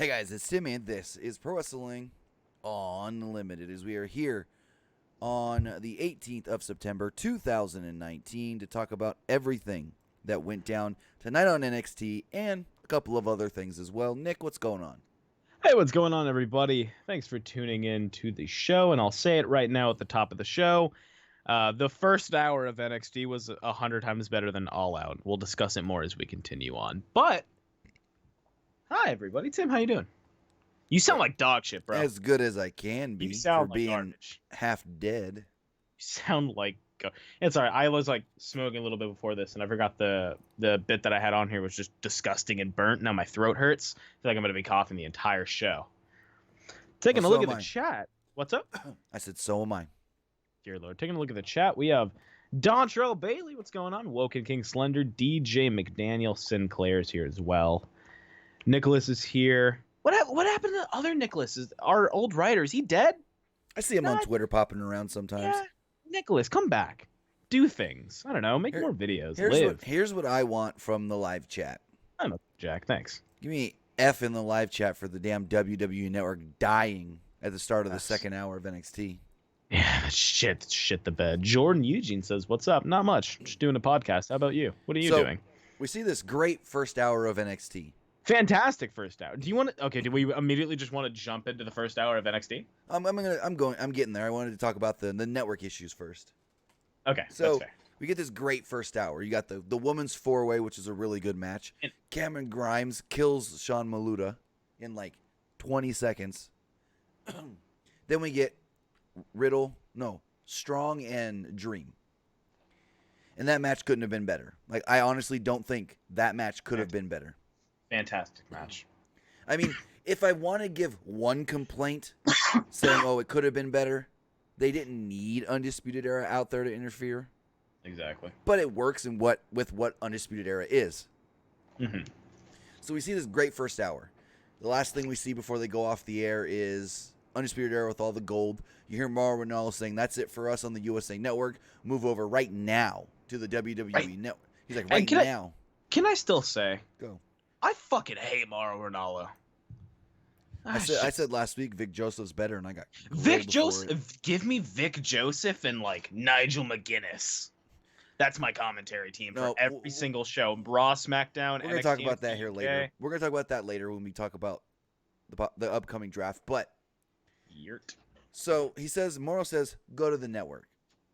Hey guys, it's Timmy, and this is Pro Wrestling Unlimited, as we are here on the 18th of September 2019 to talk about everything that went down tonight on NXT and a couple of other things as well. Nick, what's going on? Hey, what's going on, everybody? Thanks for tuning in to the show, and I'll say it right now at the top of the show. The first hour of NXT was 100 times better than All Out. We'll discuss it more as we continue on. But, hi, everybody. Tim, how you doing? You sound like dog shit, bro. As good as I can be You sound for like being garbage. half dead. You sound like... It's all right. I was, smoking a little bit before this, and I forgot the bit that I had on here was just disgusting and burnt. Now my throat hurts. I feel like I'm going to be coughing the entire show. Taking a look at the chat. What's up? I said, so am I. Dear Lord. Taking a look at the chat, we have Dontrell Bailey. What's going on? Woken King Slender. DJ McDaniel Sinclair's here as well. Nicholas is here. What happened to other Nicholas? Is our old writer? Is he dead? I see him on Twitter popping around sometimes. Yeah. Nicholas, come back. Do things. I don't know. Make more videos. Here's what I want from the live chat. I'm a Jack. Thanks. Give me F in the live chat for the damn WWE Network dying at the start of the second hour of NXT. Yeah, shit the bed. Jordan Eugene says, what's up? Not much. Just doing a podcast. How about you? What are you doing? We see this great first hour of NXT. Fantastic first hour. Do you want to? Okay, do we immediately just want to jump into the first hour of NXT? I'm getting there. I wanted to talk about the network issues first. Okay, so that's fair. We get this great first hour. You got the women's four-way, which is a really good match. Cameron Grimes kills Sean Maluta in like 20 seconds. Then we get Strong and Dream. And that match couldn't have been better. Like, I honestly don't think that match could have been better. Fantastic match. I mean, if I want to give one complaint saying, oh, it could have been better, they didn't need Undisputed Era out there to interfere. Exactly. But it works with what Undisputed Era is. Mm-hmm. So we see this great first hour. The last thing we see before they go off the air is Undisputed Era with all the gold. You hear Mauro Ranallo saying, that's it for us on the USA Network. Move over right now to the WWE Network. He's like, right now. Can I still say? Go. I fucking hate Mauro Ranallo. I said last week Vic Joseph's better, and I got Vic Joseph. Give me Vic Joseph and Nigel McGuinness. That's my commentary team for every single show. Raw, SmackDown. We're gonna talk about that here later. We're gonna talk about that later when we talk about the upcoming draft. But so he says, Mauro says, go to the network.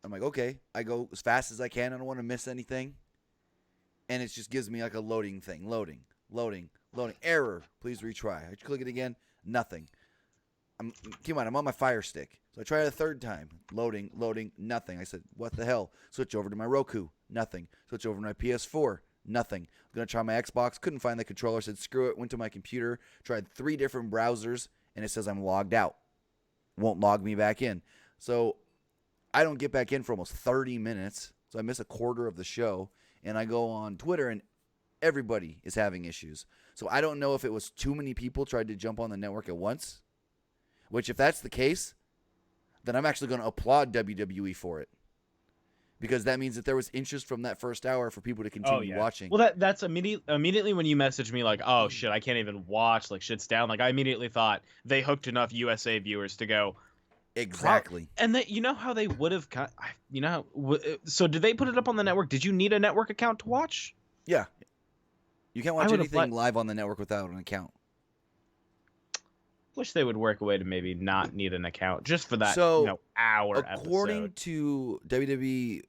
I'm like, okay. I go as fast as I can. I don't want to miss anything. And it just gives me like a loading thing. Loading. Error. Please retry. I click it again. Nothing. I'm on my Fire Stick. So I try it a third time. Loading, nothing. I said, what the hell? Switch over to my Roku. Nothing. Switch over to my PS4. Nothing. I'm going to try my Xbox. Couldn't find the controller. Said, screw it. Went to my computer. Tried 3 different browsers. And it says I'm logged out. Won't log me back in. So I don't get back in for almost 30 minutes. So I miss a quarter of the show. And I go on Twitter and everybody is having issues. So I don't know if it was too many people tried to jump on the network at once. Which, if that's the case, then I'm actually going to applaud WWE for it. Because that means that there was interest from that first hour for people to continue watching. Well, that's immediately when you messaged me oh, shit, I can't even watch. Shit's down. I immediately thought they hooked enough USA viewers to go. Exactly. And you know how they would have... So did they put it up on the network? Did you need a network account to watch? Yeah. You can't watch anything live on the network without an account. Wish they would work a way to maybe not need an account just for that hour according episode. To WWE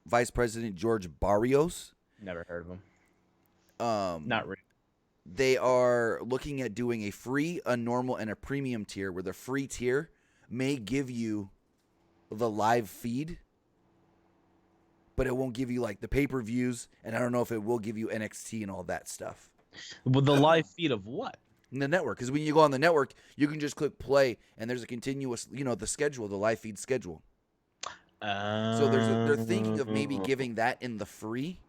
Vice President George Barrios, never heard of him. Not really. They are looking at doing a free, a normal, and a premium tier, where the free tier may give you the live feed, but it won't give you the pay-per-views, and I don't know if it will give you NXT and all that stuff. Well, the live feed of what? The network, because when you go on the network, you can just click play, and there's a continuous, the schedule, the live feed schedule. So they're thinking of maybe giving that in the free.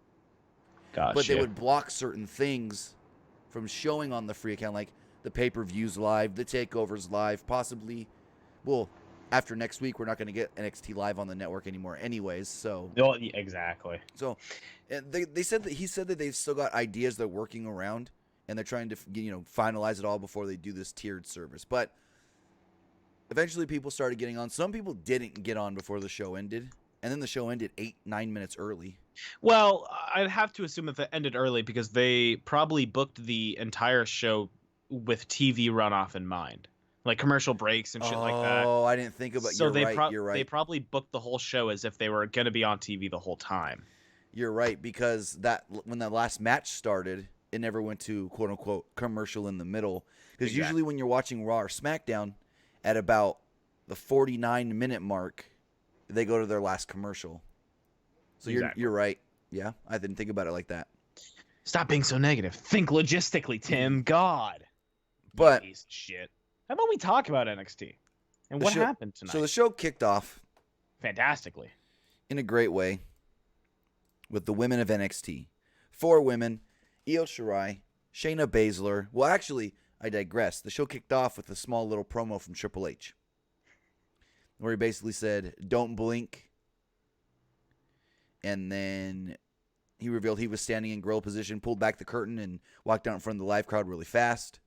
Gotcha. But they would block certain things from showing on the free account, like the pay-per-views live, the takeovers live, possibly. Well, after next week, we're not going to get NXT live on the network anymore anyways, so. Oh, exactly. So he said that they've still got ideas they're working around, and they're trying to finalize it all before they do this tiered service. But eventually, people started getting on. Some people didn't get on before the show ended, and then the show ended 8-9 minutes early. Well, I'd have to assume that it ended early because they probably booked the entire show with TV runoff in mind, like commercial breaks and shit like that. Oh, I didn't think about. So You're right. They probably booked the whole show as if they were going to be on TV the whole time. You're right, because when that last match started, it never went to quote unquote commercial in the middle. Because usually when you're watching Raw or SmackDown, at about the 49-minute mark, they go to their last commercial. So you're right. Yeah, I didn't think about it like that. Stop being so negative. Think logistically, Tim. God. But piece of shit. How about we talk about NXT and what happened tonight? So the show kicked off fantastically in a great way with the women of NXT. 4 women: Io Shirai, Shayna Baszler. Well, actually, I digress. The show kicked off with a small little promo from Triple H, where he basically said, "Don't blink." And then he revealed he was standing in gorilla position, pulled back the curtain, and walked out in front of the live crowd really fast.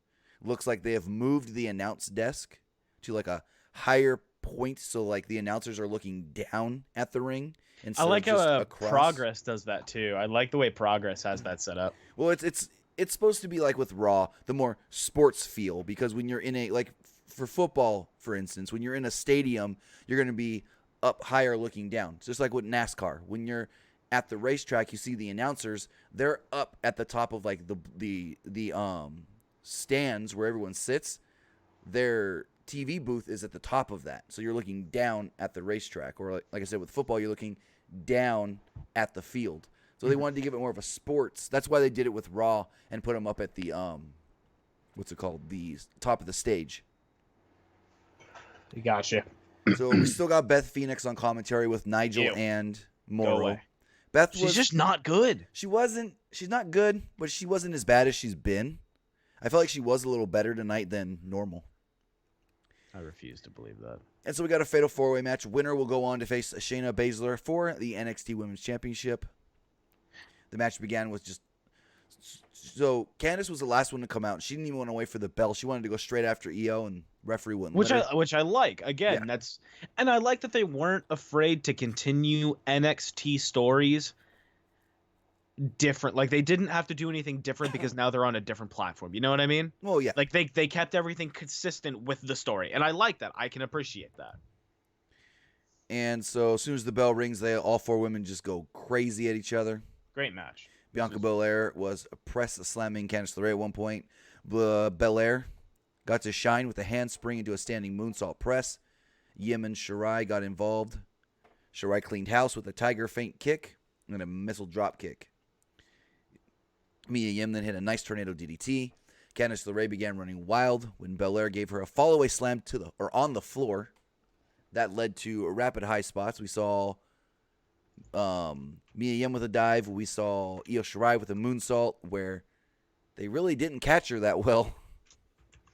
Looks like they have moved the announce desk to like a higher point, so like the announcers are looking down at the ring. I like how Progress does that too. I like the way Progress has that set up. Well, it's supposed to be like with Raw, the more sports feel, because when you're in a, like for football, for instance, when you're in a stadium, you're going to be up higher looking down. It's just like with NASCAR. When you're at the racetrack, you see the announcers, they're up at the top of like the stands where everyone sits. Their TV booth is at the top of that. So you're looking down at the racetrack. Or like I said, with football, you're looking down at the field. So they wanted to give it more of a sports. That's why they did it with Raw and put them up at the, what's it called? The top of the stage. Gotcha. So we still got Beth Phoenix on commentary with Nigel and Morrow. She's just not good. She's not good, but she wasn't as bad as she's been. I felt like she was a little better tonight than normal. I refuse to believe that. And so we got a fatal 4-way match. Winner will go on to face Shayna Baszler for the NXT Women's Championship. The match began with so Candice was the last one to come out. She didn't even want to wait for the bell. She wanted to go straight after Io, and referee wouldn't let her. Which I like. Again, and I like that they weren't afraid to continue NXT stories different. Like they didn't have to do anything different because now they're on a different platform. You know what I mean? Well, yeah. Like they kept everything consistent with the story, and I like that. I can appreciate that. And so as soon as the bell rings, all 4 women just go crazy at each other. Great match. Bianca Belair was slamming Candice LeRae at one point. Belair got to shine with a handspring into a standing moonsault press. Yim and Shirai got involved. Shirai cleaned house with a tiger feint kick and a missile drop kick. Mia Yim then hit a nice tornado DDT. Candice LeRae began running wild when Belair gave her a fallaway slam on the floor. That led to rapid high spots. We saw Mia Yim with a dive. We saw Io Shirai with a moonsault where they really didn't catch her that well.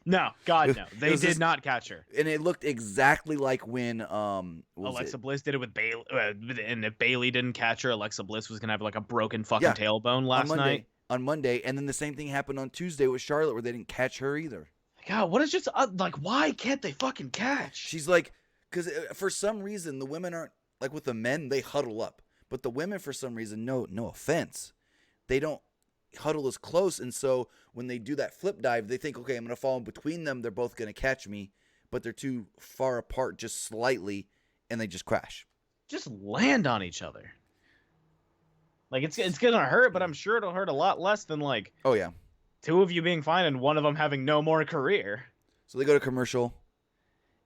No, God, no. They did not catch her. And it looked exactly like when Alexa Bliss did it with Bayley. And if Bayley didn't catch her, Alexa Bliss was going to have like a broken fucking tailbone last night. On Monday. And then the same thing happened on Tuesday with Charlotte where they didn't catch her either. God, what is just like, why can't they fucking catch? She's like, because for some reason, the women aren't, like with the men, they huddle up. But the women, for some reason, no offense, they don't huddle as close. And so when they do that flip dive, they think, okay, I'm going to fall in between them. They're both going to catch me. But they're too far apart just slightly, and they just crash. Just land on each other. Like, it's going to hurt, but I'm sure it'll hurt a lot less than, like, oh yeah, 2 of you being fine and one of them having no more career. So they go to commercial.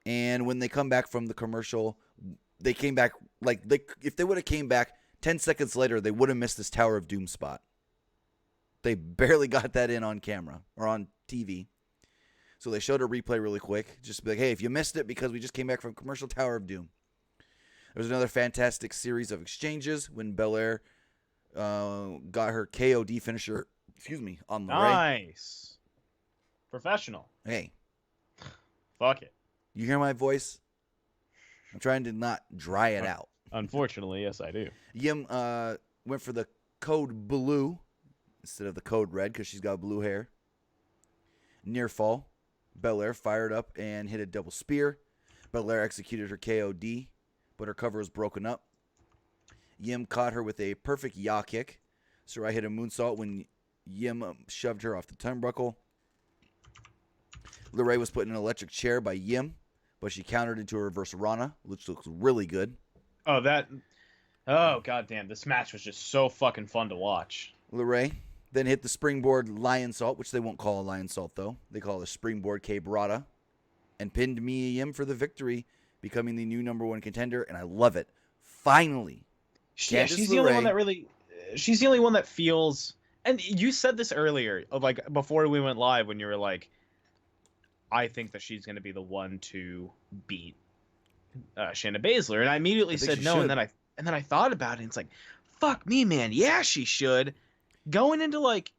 And when they come back from the commercial, they came back, like, if they would have came back 10 seconds later, they would have missed this Tower of Doom spot. They barely got that in on camera or on TV. So they showed a replay really quick. Just be like, hey, if you missed it because we just came back from commercial, Tower of Doom. There was another fantastic series of exchanges when Belair got her KOD finisher, on LeRae. Nice. Professional. Hey. Fuck it. You hear my voice? I'm trying to not dry it out. Unfortunately, yes, I do. Yim went for the code blue instead of the code red because she's got blue hair. near fall. Belair fired up and hit a double spear. Belair executed her KOD, but her cover was broken up. Yim caught her with a perfect yaw kick. Sarai hit a moonsault when Yim shoved her off the turnbuckle. LeRae was put in an electric chair by Yim, but she countered into a reverse Rana, which looks really good. Oh, goddamn. This match was just so fucking fun to watch. LeRae then hit the springboard lion salt, which they won't call a lion salt, though. They call it a springboard K-Brada, and pinned Mia Yim for the victory, becoming the new #1 contender, and I love it. Finally. Yeah, she's the only one that really... She's the only one that feels... And you said this earlier, like, before we went live, when you were like, I think that she's going to be the one to beat Shayna Baszler. And I immediately said no, and then I thought about it, and it's like, fuck me, man. Yeah, she should. Going into, like,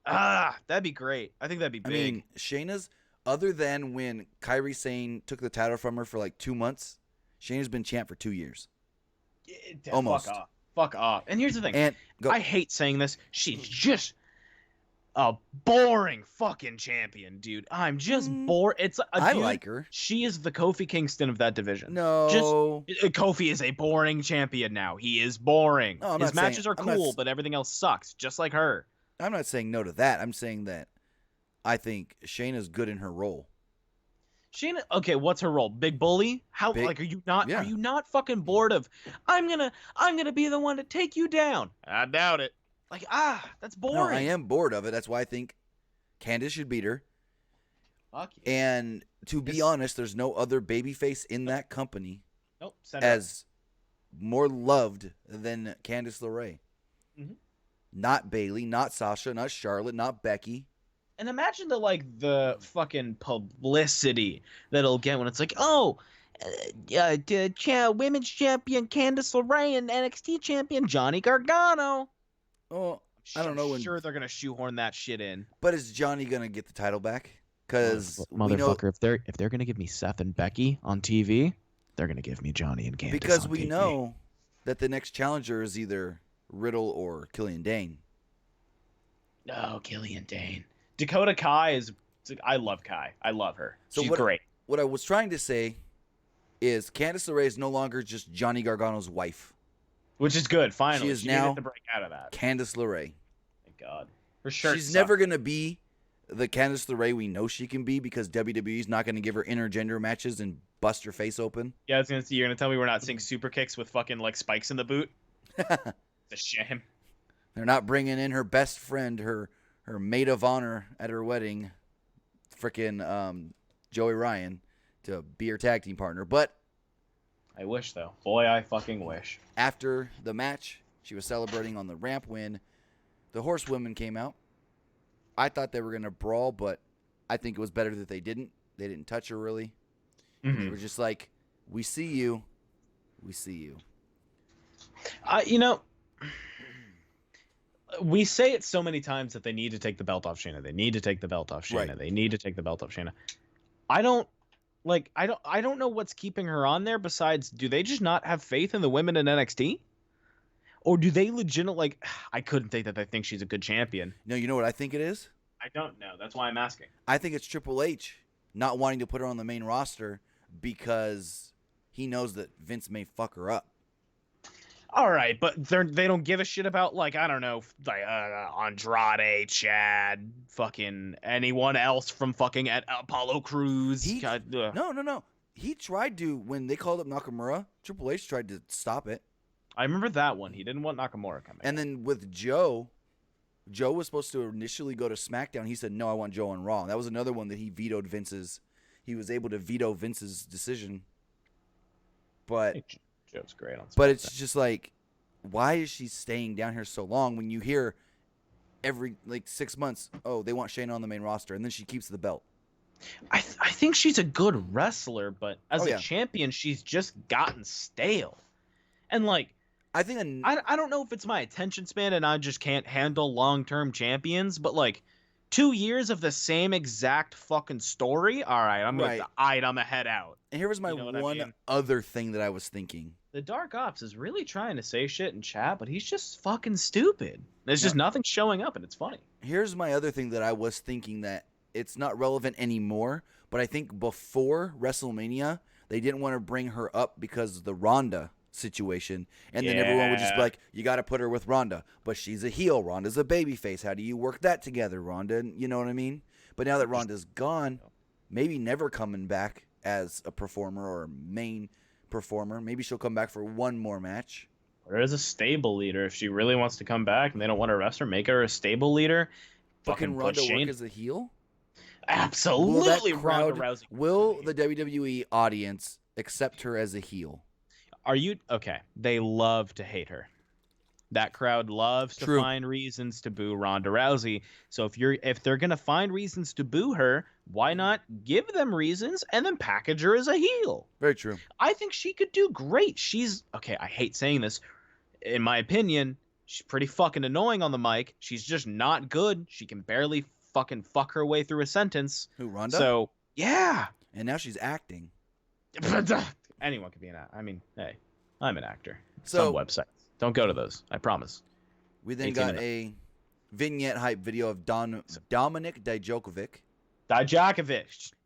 that'd be great. I think that'd be big. I mean, Shayna's, other than when Kairi Sane took the title from her for like 2 months, Shayna's been champ for 2 years. Almost. Fuck off. And here's the thing. I hate saying this. She's just a boring fucking champion, dude. I'm just bored. I like her. She is the Kofi Kingston of that division. No. Kofi is a boring champion now. He is boring. No, his matches are cool, but everything else sucks, just like her. I'm not saying no to that. I'm saying that I think Shayna's good in her role. Shayna, okay, what's her role? Big bully? Are you not fucking bored of I'm gonna be the one to take you down? I doubt it. Like, that's boring. No, I am bored of it. That's why I think Candice should beat her. Fuck yeah. And to be honest, there's no other babyface in that company as more loved than Candice LeRae. Mm-hmm. Not Bayley, not Sasha, not Charlotte, not Becky. And imagine the fucking publicity that it'll get when it's like, women's champion Candice LeRae and NXT champion Johnny Gargano. Oh, I don't know. I'm sure they're gonna shoehorn that shit in. But is Johnny gonna get the title back? Because motherfucker, if they're gonna give me Seth and Becky on TV, they're gonna give me Johnny and Candice. Because on we TV. know that the next challenger is either Riddle or Killian Dane. No, Killian Dane. Dakota Kai is... I love Kai. I love her. She's great. What I was trying to say is Candice LeRae is no longer just Johnny Gargano's wife. Which is good, finally. She is now needed to break out of that. Candice LeRae. Thank God. Her shirt She's never going to be the Candice LeRae we know she can be because WWE's not going to give her intergender matches and bust her face open. Yeah, I was going to say, you're going to tell me we're not seeing super kicks with fucking, like, spikes in the boot? It's a shame. They're not bringing in her best friend, her maid of honor at her wedding, frickin' Joey Ryan, to be her tag team partner. But I wish, though. Boy, I fucking wish. After the match, she was celebrating on the ramp when the horsewomen came out. I thought they were going to brawl, but I think it was better that they didn't. They didn't touch her, really. Mm-hmm. They were just like, we see you. We see you. We say it so many times that they need to take the belt off Shayna. They need to take the belt off Shayna. Right. They need to take the belt off Shayna. I don't know what's keeping her on there besides, do they just not have faith in the women in NXT? Or do they legitimately, I couldn't think that they think she's a good champion. No, you know what I think it is? I don't know. That's why I'm asking. I think it's Triple H not wanting to put her on the main roster because he knows that Vince may fuck her up. All right, but they don't give a shit about, like, I don't know, like Andrade, Chad, fucking anyone else from fucking Apollo Crews. No. He tried to, when they called up Nakamura, Triple H tried to stop it. I remember that one. He didn't want Nakamura coming. And then with Joe was supposed to initially go to SmackDown. He said, no, I want Joe on Raw. That was another one that he was able to veto Vince's decision. But Joe's great on SmackDown. But it's just like, why is she staying down here so long when you hear every, 6 months, they want Shayna on the main roster, and then she keeps the belt? I think she's a good wrestler, but as a champion, she's just gotten stale. And, I think I don't know if it's my attention span and I just can't handle long-term champions, but 2 years of the same exact fucking story. All right, I'm gonna head out. And here was my other thing that I was thinking. The Dark Ops is really trying to say shit in chat, but he's just fucking stupid. There's just nothing showing up, and it's funny. Here's my other thing that I was thinking that it's not relevant anymore. But I think before WrestleMania, they didn't want to bring her up because of the Ronda situation. And then everyone would just be like, you got to put her with Ronda. But she's a heel. Ronda's a babyface. How do you work that together, Ronda? You know what I mean? But now that Ronda's gone, maybe never coming back as a performer or a main performer. Maybe she'll come back for one more match. Or as a stable leader, if she really wants to come back and they don't want to arrest her, make her a stable leader. But can Ronda work as a heel? Absolutely, Ronda Rousey. Will the WWE audience accept her as a heel? Are you okay? They love to hate her. That crowd loves to find reasons to boo Ronda Rousey. So if they're gonna find reasons to boo her, why not give them reasons and then package her as a heel? Very true. I think she could do great. She's okay. I hate saying this. In my opinion, she's pretty fucking annoying on the mic. She's just not good. She can barely fucking fuck her way through a sentence. Who, Ronda? So yeah. And now she's acting. Anyone can be an actor. I mean, hey, I'm an actor. So some websites. Don't go to those. I promise. We then got a vignette hype video of Dominik Dijakovic.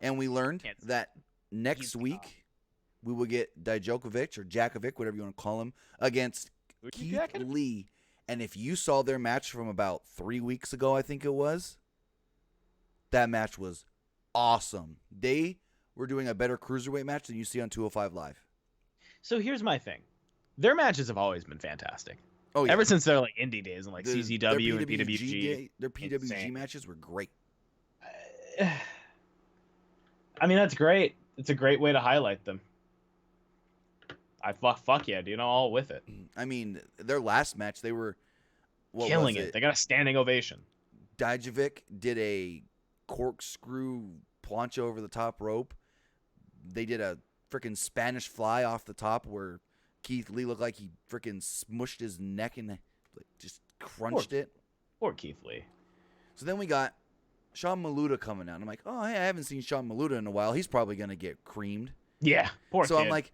And we learned that next week we will get Dijakovic or Jakovic, whatever you want to call him, against Keith Lee. And if you saw their match from about 3 weeks ago, I think it was, that match was awesome. They were doing a better cruiserweight match than you see on 205 Live. So here's my thing. Their matches have always been fantastic. Oh, yeah. Ever since their like indie days and like CZW and PWG. Their PWG matches were great. I mean, that's great. It's a great way to highlight them. I fuck yeah, dude. I'm all with it. I mean, their last match, they were killing it. They got a standing ovation. Dijakovic did a corkscrew plancha over the top rope. They did a freaking Spanish fly off the top where Keith Lee looked like he freaking smushed his neck and like, just crunched it. Poor Keith Lee. So then we got Sean Maluta coming out. I'm like, oh, hey, I haven't seen Sean Maluta in a while. He's probably gonna get creamed. Yeah, poor kid. So I'm like,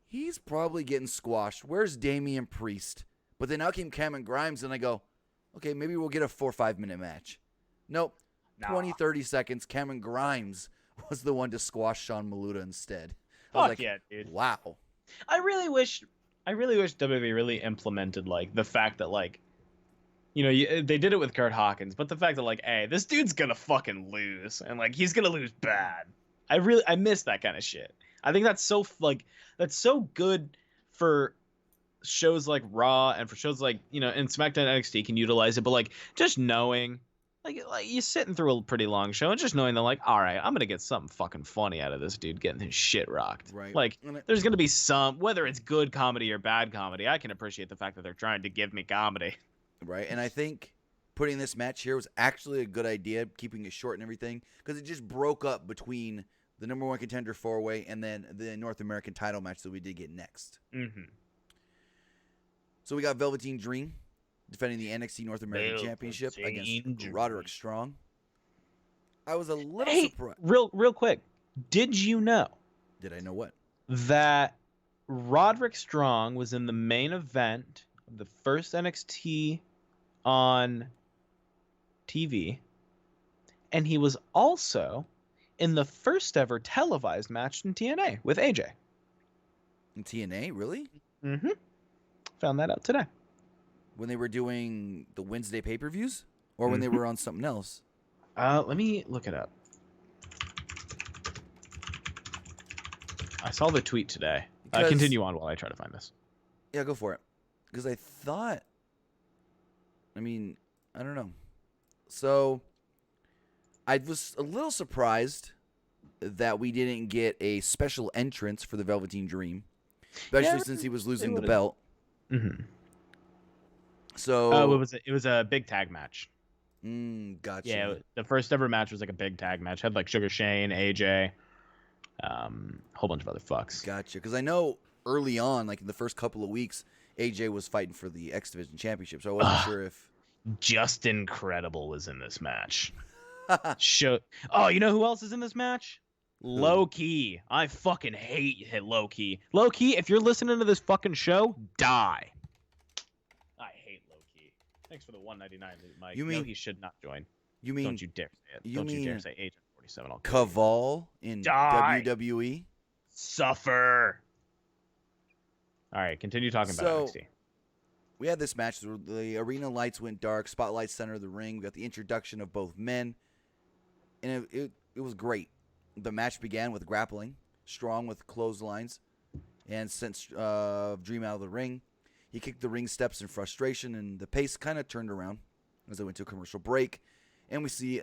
he's probably getting squashed. Where's Damian Priest? But then out came Cameron Grimes, and I go, okay, maybe we'll get a 4 or 5 minute match. Nope. 20, 30 seconds. Cameron Grimes was the one to squash Sean Maluta instead. I was like, yeah, dude. Wow. I really wish WWE really implemented like the fact that like, you know, they did it with Kurt Hawkins, but the fact that like, hey, this dude's gonna fucking lose, and like he's gonna lose bad. I miss that kind of shit. I think that's so good for shows like Raw and for shows like, you know, and SmackDown NXT can utilize it, but like just knowing like you're sitting through a pretty long show and just knowing that like, all right, I'm gonna get something fucking funny out of this dude getting his shit rocked. Right. Like there's gonna be some, whether it's good comedy or bad comedy, I can appreciate the fact that they're trying to give me comedy. Right. And I think putting this match here was actually a good idea, keeping it short and everything, because it just broke up between the number one contender 4-way and then the North American title match that we did get next. Mm-hmm. So we got Velveteen Dream defending the NXT North American Championship against Roderick Strong. I was a little surprised. Real quick, did you know? Did I know what? That Roderick Strong was in the main event of the first NXT on TV, and he was also in the first ever televised match in TNA with AJ. In TNA, really? Mm-hmm. Found that out today. When they were doing the Wednesday pay-per-views? Or when they were on something else? Let me look it up. I saw the tweet today. Continue on while I try to find this. Yeah, go for it. Because I thought... I mean, I don't know. So, I was a little surprised that we didn't get a special entrance for the Velveteen Dream. Especially since he was losing the belt. Mm-hmm. So it was a big tag match. Gotcha. Yeah, the first ever match was like a big tag match. Had like Sugar Shane, AJ, a whole bunch of other fucks. Gotcha. Because I know early on, like in the first couple of weeks, AJ was fighting for the X Division Championship, so I wasn't sure if Justin Credible was in this match. Oh, you know who else is in this match? Low Key. I fucking hate Low Key. Low Key, if you're listening to this fucking show, die. I hate Low Key. Thanks for the $1.99, Mike. You mean he should not join? You mean Don't you dare say it. you Don't you dare mean say Agent 47. I'll kill you. Caval in Die! WWE? Suffer. All right, continue talking about So NXT. we had this match. The arena lights went dark. Spotlight center of the ring. We got the introduction of both men, and it was great. The match began with grappling, Strong with clotheslines, and sent Dream out of the ring. He kicked the ring steps in frustration, and the pace kind of turned around as they went to a commercial break. And we see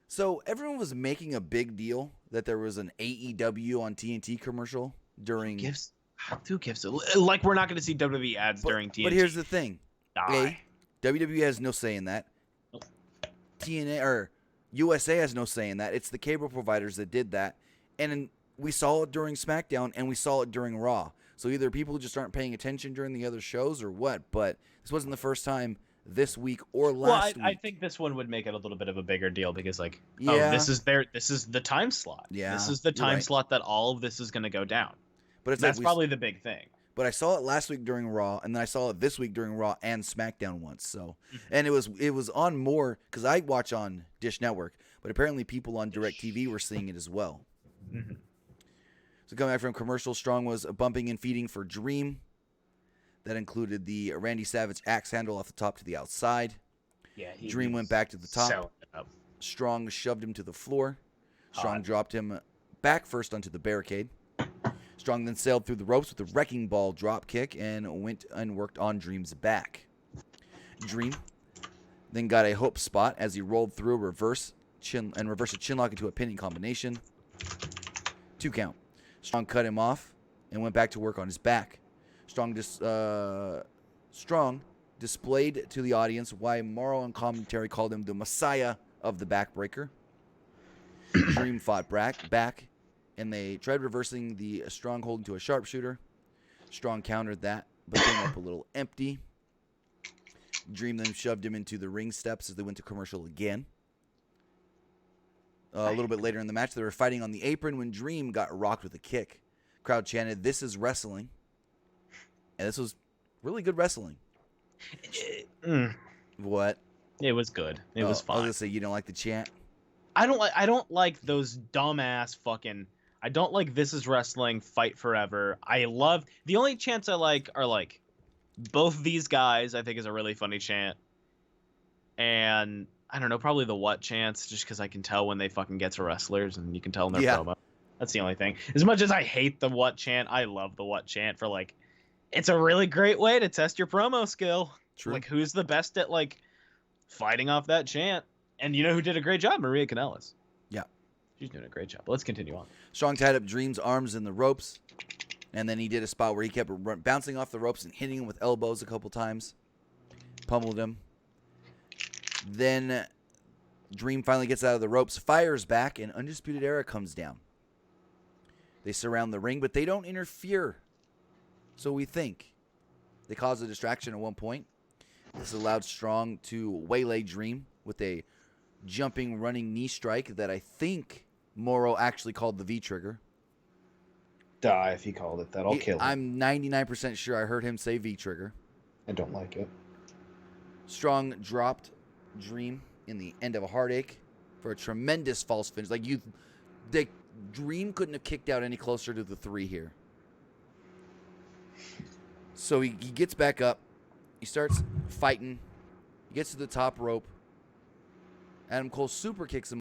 so everyone was making a big deal that there was an AEW on TNT commercial during. Who gives it? Like we're not going to see WWE ads during TNT. But here's the thing. Die. WWE has no say in that. Nope. TNA or USA has no say in that. It's the cable providers that did that. And we saw it during SmackDown and we saw it during Raw. So either people just aren't paying attention during the other shows or what. But this wasn't the first time this week or last week. I think this one would make it a little bit of a bigger deal because this is the time slot. Yeah, this is the time right. slot that all of this is going to go down. But it's that's probably the big thing. But I saw it last week during Raw, and then I saw it this week during Raw and SmackDown once. So, and it was on more because I watch on Dish Network, but apparently people on DirecTV were seeing it as well. Mm-hmm. So coming back from commercial, Strong was bumping and feeding for Dream. That included the Randy Savage axe handle off the top to the outside. Yeah, Dream went back to the top. Strong shoved him to the floor. Strong dropped him back first onto the barricade. Strong then sailed through the ropes with a wrecking ball drop kick and went and worked on Dream's back. Dream then got a hope spot as he rolled through a reverse a chinlock into a pinning combination. 2 count. Strong cut him off and went back to work on his back. Strong displayed to the audience why Morrow on commentary called him the Messiah of the backbreaker. Dream fought back, and they tried reversing the Strong hold into a sharpshooter. Strong countered that, but came up a little empty. Dream then shoved him into the ring steps as they went to commercial again. A little bit later in the match, they were fighting on the apron when Dream got rocked with a kick. Crowd chanted, "This is wrestling." And this was really good wrestling. What? It was good. It was fine. I was gonna say you don't like the chant. I don't like those dumbass fucking. I don't like "This is wrestling," "Fight forever." I love the only chants I like are like both these guys. I think is a really funny chant, and I don't know, probably the "what" chants, just because I can tell when they fucking get to wrestlers and you can tell in their promo. That's the only thing. As much as I hate the "what" chant, I love the "what" chant for like. It's a really great way to test your promo skill. True. Like, who's the best at, like, fighting off that chant? And you know who did a great job? Maria Kanellis. Yeah. She's doing a great job. But let's continue on. Strong tied up Dream's arms in the ropes. And then he did a spot where he kept bouncing off the ropes and hitting him with elbows a couple times. Pummeled him. Then Dream finally gets out of the ropes, fires back, and Undisputed Era comes down. They surround the ring, but they don't interfere. So we think. They caused a distraction at one point. This allowed Strong to waylay Dream with a jumping, running knee strike that I think Morrow actually called the V-trigger. Die if he called it that. I'll kill him. I'm 99% sure I heard him say V-trigger. I don't like it. Strong dropped Dream in the end of a heartache for a tremendous false finish. The Dream couldn't have kicked out any closer to the 3 here. So he gets back up. He starts fighting. He gets to the top rope. Adam Cole super kicks him.